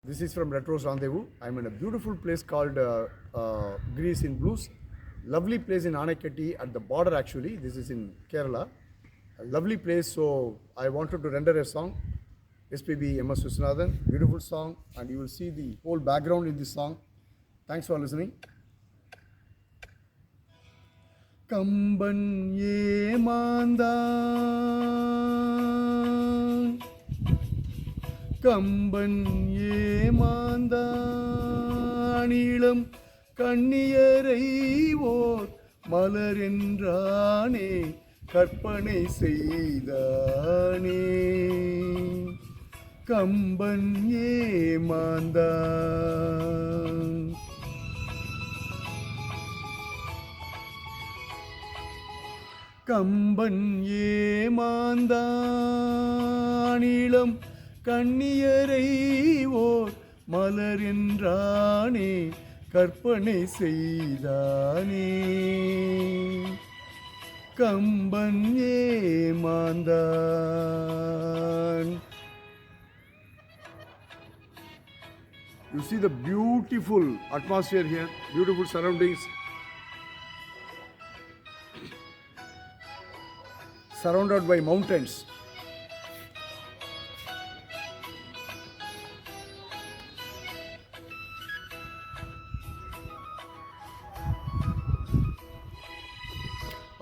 This is from Retro's Rendezvous. I'm in a beautiful place called Greece in Blues. Lovely place in Anaikatti at the border actually. This is in Kerala. A lovely place, so I wanted to render a song. SPB MS Viswanathan, beautiful song, and you will see the whole background in this song. Thanks for listening. Kamban ஏமாந்தான் Kamban ஏமாந்தான் இளம் கண்ணியரை ஓர் மலர் என்றானே கற்பனை செய்தானே கம்பன் ஏமாந்தான் கம்பன் ஏமாந்தான் இளம் கண்ணியரை ஓர் மலர் என்றானே கற்பனை செய்தானே Kamban ஏமாந்தான். You see the beautiful atmosphere here, beautiful surroundings. Surrounded by mountains.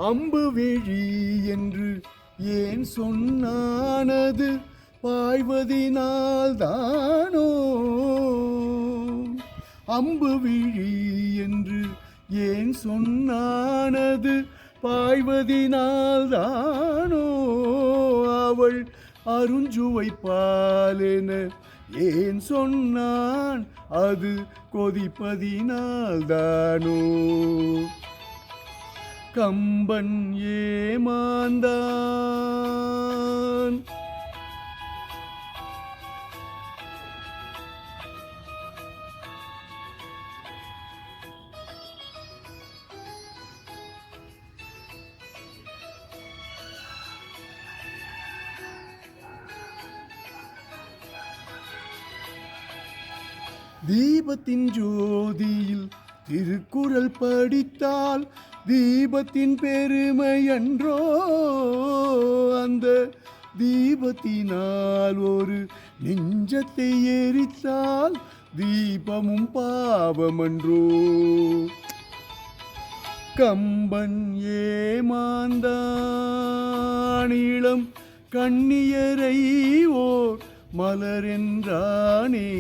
அம்பு விழி என்று ஏன் சொன்னானது பாய்வதினால் தானோ அம்பு விழி என்று ஏன் சொன்னானது பாய்வதினால் தானோ அவள் அருஞ்சுவை பாலென ஏன் சொன்னான் அது கொதிப்பதினால் தானோ கம்பன் ஏமாந்தான். தீபத்தின் ஜோதியில் திருக்குறள் படித்தால் தீபத்தின் பெருமை என்றோ அந்த தீபத்தினால் ஒரு நெஞ்சத்தை எரித்தால் தீபமும் பாவமன்றோ கம்பன் ஏமாந்தான் இளம் கண்ணியரை ஓர் மலர் என்றானே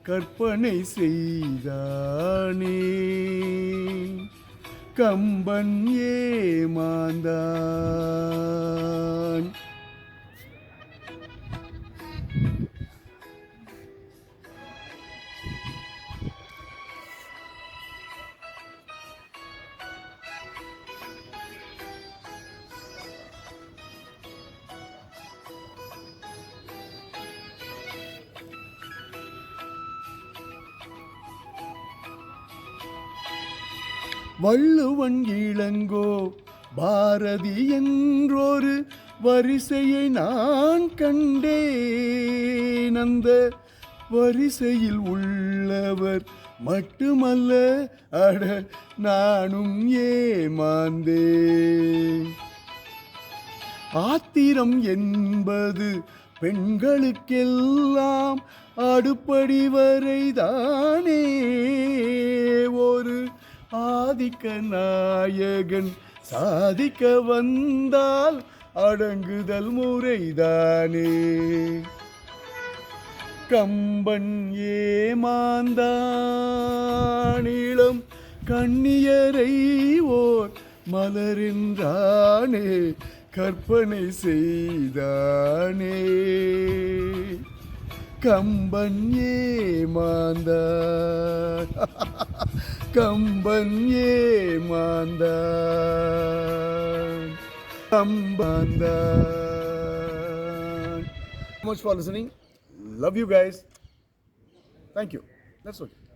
கற்பனை செய்தானே கம்பன் ஏமாந்தான். வள்ளுவன் இளங்கோ பாரதி என்றொரு வரிசையை நான் கண்டேன் அந்த வரிசையில் உள்ளவர் மட்டுமல்ல அட நானும் ஏமாந்தேன் ஆத்திரம் என்பது பெண்களுக்கெல்லாம் அடுப்படி வரைதானே ஒரு ஆதிக்க நாயகன் சாதிக்க வந்தால் அடங்குதல் முறைதானே கம்பன் ஏமாந்தான் இளம் கண்ணியரை ஓர் மலரென்றானே கற்பனை செய்தானே Kamban ஏமாந்தான் Kamban ஏமாந்தான் கம்பந்தான். Much for listening. Love you guys. Thank you. That's okay.